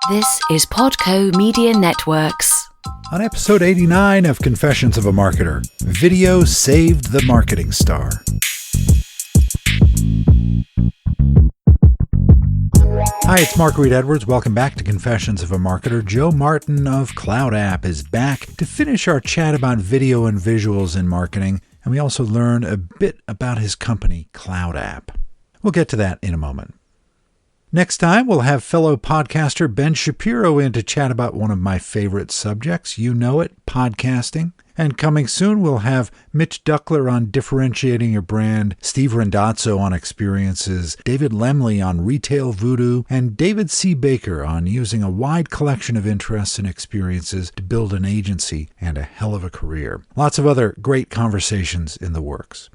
This is Podco Media Networks. On episode 89 of Confessions of a Marketer, video saved the marketing star. Hi, it's Mark Reed Edwards. Welcome back to Confessions of a Marketer. Joe Martin of CloudApp is back to finish our chat about video and visuals in marketing, and we also learn a bit about his company, CloudApp. We'll get to that in a moment. Next time, we'll have fellow podcaster Ben Shapiro in to chat about one of my favorite subjects. You know it, podcasting. And coming soon, we'll have Mitch Duckler on differentiating your brand, Steve Randazzo on experiences, David Lemley on retail voodoo, and David C. Baker on using a wide collection of interests and experiences to build an agency and a hell of a career. Lots of other great conversations in the works.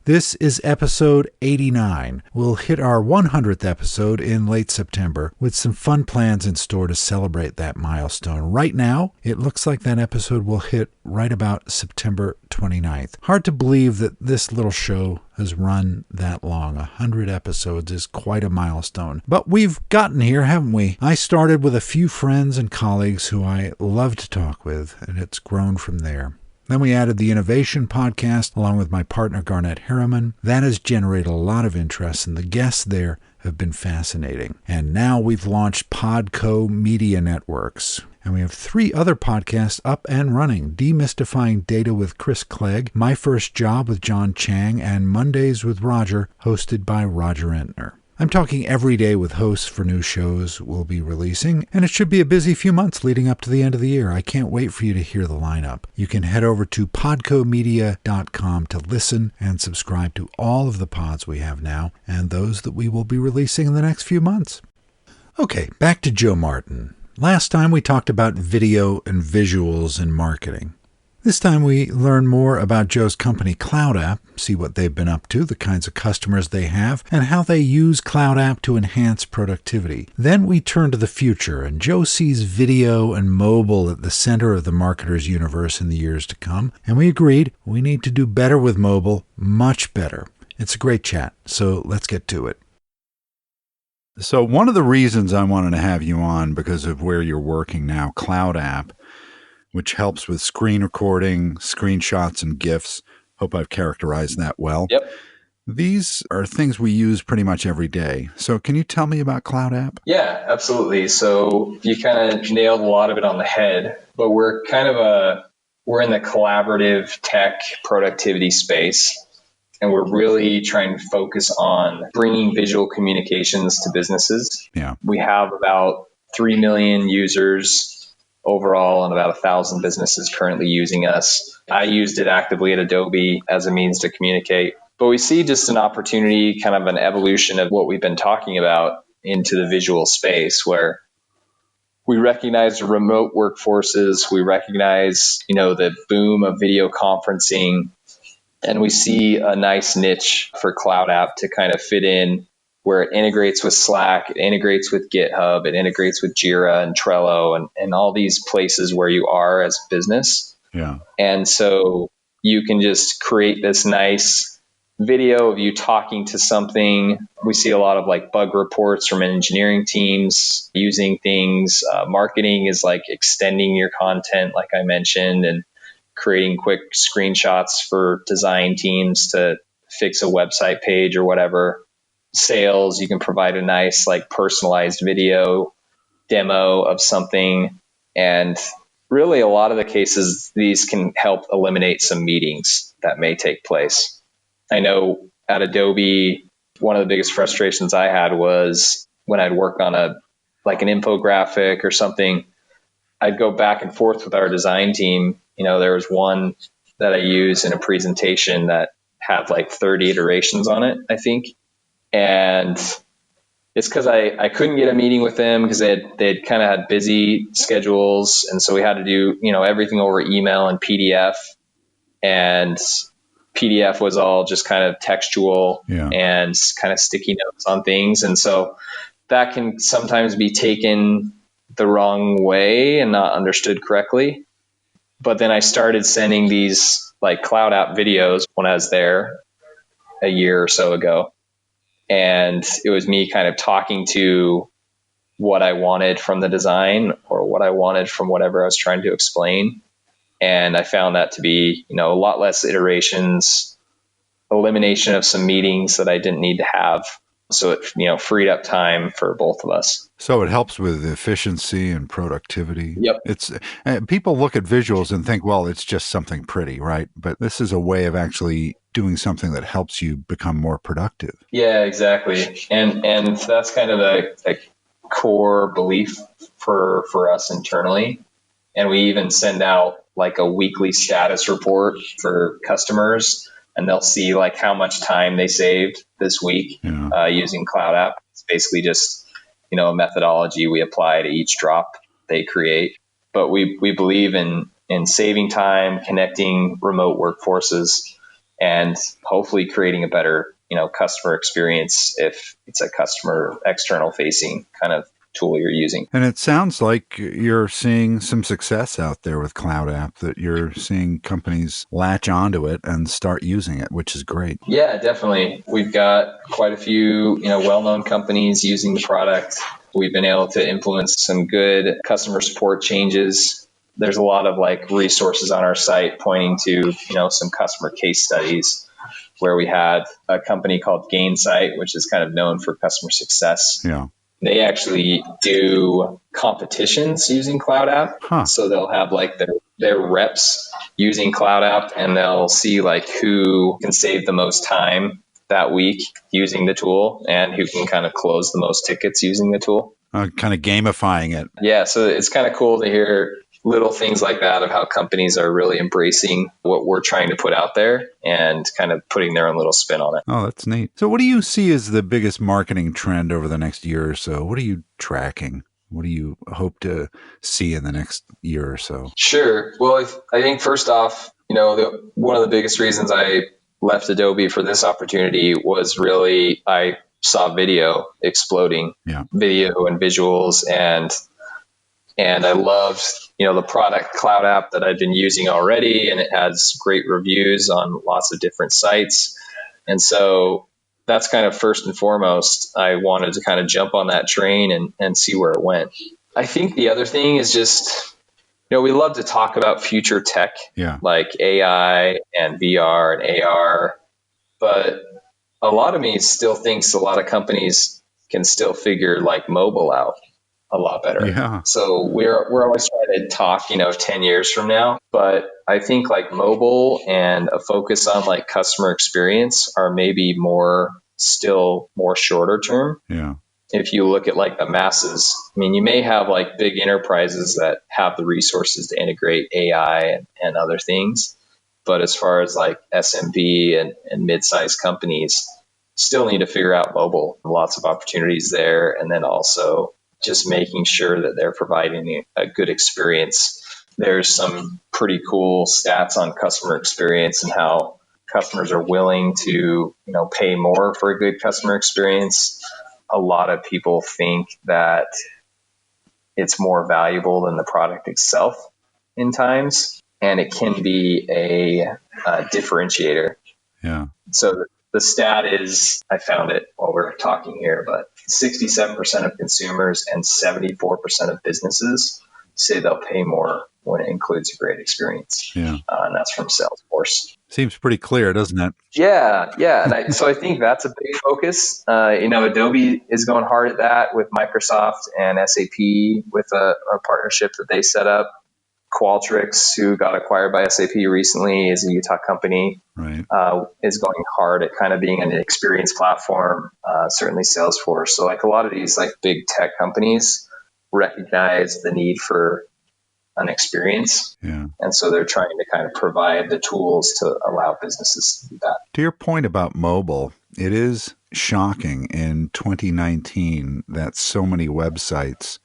This is episode 89. We'll hit our 100th episode in late September with some fun plans in store to celebrate that milestone. Right now, it looks like that episode will hit right about September 29th. Hard to believe that this little show has run that long. 100 episodes is quite a milestone. But we've gotten here, haven't we? I started with a few friends and colleagues who I love to talk with, and it's grown from there. Then we added the Innovation Podcast along with my partner Garnett Harriman. That has generated a lot of interest, and the guests there have been fascinating. And now we've launched Podco Media Networks. And we have 3 other podcasts up and running: Demystifying Data with Chris Clegg, My First Job with John Chang, and Mondays with Roger, hosted by Roger Entner. I'm talking every day with hosts for new shows we'll be releasing, and it should be a busy few months leading up to the end of the year. I can't wait for you to hear the lineup. You can head over to podcomedia.com to listen and subscribe to all of the pods we have now and those that we will be releasing in the next few months. Okay, back to Joe Martin. Last time we talked about video and visuals in marketing. This time we learn more about Joe's company CloudApp, see what they've been up to, the kinds of customers they have, and how they use CloudApp to enhance productivity. Then we turn to the future, and Joe sees video and mobile at the center of the marketer's universe in the years to come, and we agreed we need to do better with mobile, much better. It's a great chat, so let's get to it. So one of the reasons I wanted to have you on, because of where you're working now, CloudApp, which helps with screen recording, screenshots, and GIFs. Hope I've characterized that well. Yep. These are things we use pretty much every day. So can you tell me about CloudApp? Yeah, absolutely. So you kind of nailed a lot of it on the head, but we're in the collaborative tech productivity space, and we're really trying to focus on bringing visual communications to businesses. Yeah. We have about 3 million users overall, and about 1,000 businesses currently using us. I used it actively at Adobe as a means to communicate. But we see just an opportunity, kind of an evolution of what we've been talking about into the visual space, where we recognize remote workforces, we recognize, the boom of video conferencing, and we see a nice niche for CloudApp to kind of fit in, where it integrates with Slack, it integrates with GitHub, it integrates with Jira and Trello and all these places where you are as a business. Yeah. And so you can just create this nice video of you talking to something. We see a lot of bug reports from engineering teams using things. Marketing is extending your content, like I mentioned, and creating quick screenshots for design teams to fix a website page or whatever. Sales, you can provide a nice personalized video demo of something. And really a lot of the cases, these can help eliminate some meetings that may take place. I know at Adobe, one of the biggest frustrations I had was when I'd work on an infographic or something, I'd go back and forth with our design team. There was one that I used in a presentation that had 30 iterations on it, I think. And it's because I couldn't get a meeting with them because they'd kind of had busy schedules. And so we had to do, everything over email and PDF. And PDF was all just kind of textual and kind of sticky notes on things. And so that can sometimes be taken the wrong way and not understood correctly. But then I started sending these CloudApp videos when I was there a year or so ago. And it was me kind of talking to what I wanted from the design or what I wanted from whatever I was trying to explain. And I found that to be, a lot less iterations, elimination of some meetings that I didn't need to have. So it, freed up time for both of us. So it helps with efficiency and productivity. Yep. It's people look at visuals and think, well, it's just something pretty, right? But this is a way of actually doing something that helps you become more productive. Yeah, exactly. And that's kind of a core belief for us internally. And we even send out like a weekly status report for customers, and they'll see like how much time they saved this week using CloudApp. It's basically just, a methodology we apply to each drop they create. But we believe in saving time, connecting remote workforces, and hopefully creating a better, customer experience if it's a customer external facing kind of tool you're using. And it sounds like you're seeing some success out there with CloudApp, that you're seeing companies latch onto it and start using it, which is great. Yeah, definitely. We've got quite a few, well-known companies using the product. We've been able to influence some good customer support changes. There's a lot of like resources on our site pointing to, some customer case studies where we had a company called Gainsight, which is kind of known for customer success. Yeah. They actually do competitions using CloudApp. Huh. So they'll have like their reps using CloudApp, and they'll see like who can save the most time that week using the tool and who can kind of close the most tickets using the tool. Kind of gamifying it. Yeah. So it's kind of cool to hear little things like that of how companies are really embracing what we're trying to put out there and kind of putting their own little spin on it. Oh, that's neat. So what do you see as the biggest marketing trend over the next year or so? What are you tracking? What do you hope to see in the next year or so? Sure. Well, I think first off, one of the biggest reasons I left Adobe for this opportunity was really I saw video exploding, video and visuals, and I loved, the product CloudApp that I'd been using already, and it has great reviews on lots of different sites. And so that's kind of first and foremost, I wanted to kind of jump on that train and see where it went. I think the other thing is just, we love to talk about future tech, like AI and VR and AR, but a lot of me still thinks a lot of companies can still figure like mobile out a lot better. Yeah. So we're always trying to talk, 10 years from now, but I think like mobile and a focus on like customer experience are maybe still more shorter term. Yeah. If you look at like the masses, you may have like big enterprises that have the resources to integrate AI and other things. But as far as like SMB and mid-sized companies, still need to figure out mobile. Lots of opportunities there. And then also just making sure that they're providing a good experience. There's some pretty cool stats on customer experience and how customers are willing to, pay more for a good customer experience. A lot of people think that it's more valuable than the product itself in times, and it can be a differentiator. Yeah. So the stat is, I found it while we're talking here, but 67% of consumers and 74% of businesses say they'll pay more when it includes a great experience. Yeah. And that's from Salesforce. Seems pretty clear, doesn't it? Yeah. And so I think that's a big focus. Adobe is going hard at that with Microsoft and SAP with a partnership that they set up. Qualtrics, who got acquired by SAP recently, is a Utah company, right? Is going hard at kind of being an experience platform, certainly Salesforce. So like a lot of these like big tech companies recognize the need for an experience. Yeah. And so they're trying to kind of provide the tools to allow businesses to do that. To your point about mobile, it is shocking in 2019 that so many websites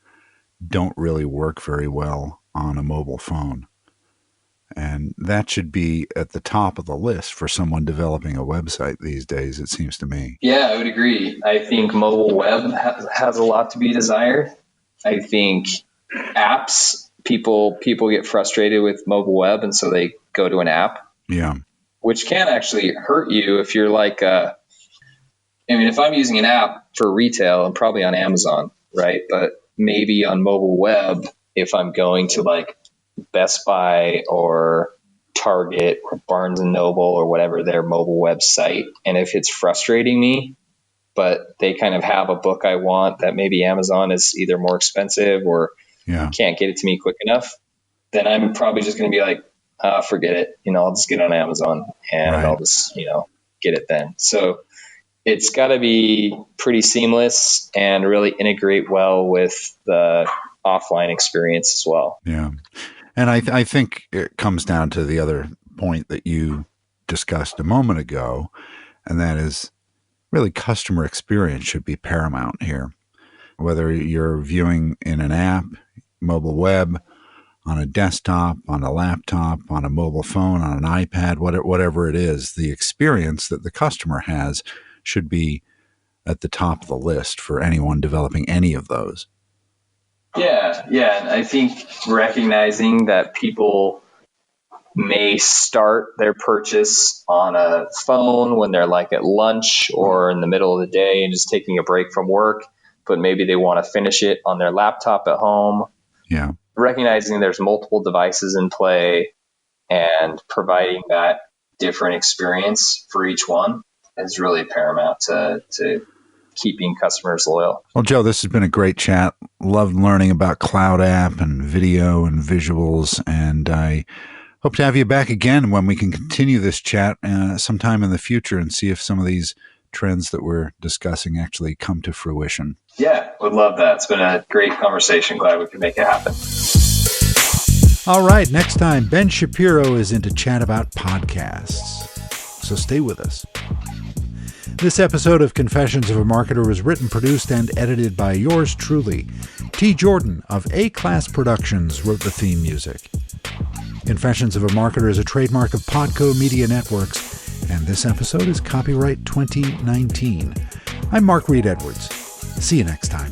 don't really work very well on a mobile phone. And that should be at the top of the list for someone developing a website these days, it seems to me. Yeah, I would agree. I think mobile web has a lot to be desired. I think apps, people get frustrated with mobile web, and so they go to an app. Yeah. Which can actually hurt you if you're like, if I'm using an app for retail, I'm probably on Amazon, right? But maybe on mobile web, if I'm going to like Best Buy or Target or Barnes and Noble or whatever their mobile website, and if it's frustrating me, but they kind of have a book I want that maybe Amazon is either more expensive or can't get it to me quick enough, then I'm probably just going to be like, forget it. I'll just get on Amazon and I'll just, get it then. So it's got to be pretty seamless and really integrate well with the offline experience as well. Yeah. And I think it comes down to the other point that you discussed a moment ago, and that is really customer experience should be paramount here. Whether you're viewing in an app, mobile web, on a desktop, on a laptop, on a mobile phone, on an iPad, whatever it is, the experience that the customer has should be at the top of the list for anyone developing any of those. Yeah. And I think recognizing that people may start their purchase on a phone when they're like at lunch or in the middle of the day and just taking a break from work, but maybe they want to finish it on their laptop at home. Yeah. Recognizing there's multiple devices in play and providing that different experience for each one is really paramount to keeping customers loyal. Well, Joe, this has been a great chat. Loved learning about CloudApp and video and visuals, and I hope to have you back again when we can continue this chat sometime in the future and see if some of these trends that we're discussing actually come to fruition. Yeah, would love that. It's been a great conversation. Glad we could make it happen. All right, next time, Ben Shapiro is in to chat about podcasts. So stay with us. This episode of Confessions of a Marketer was written, produced, and edited by yours truly. T. Jordan of A-Class Productions wrote the theme music. Confessions of a Marketer is a trademark of Podco Media Networks, and this episode is copyright 2019. I'm Mark Reed Edwards. See you next time.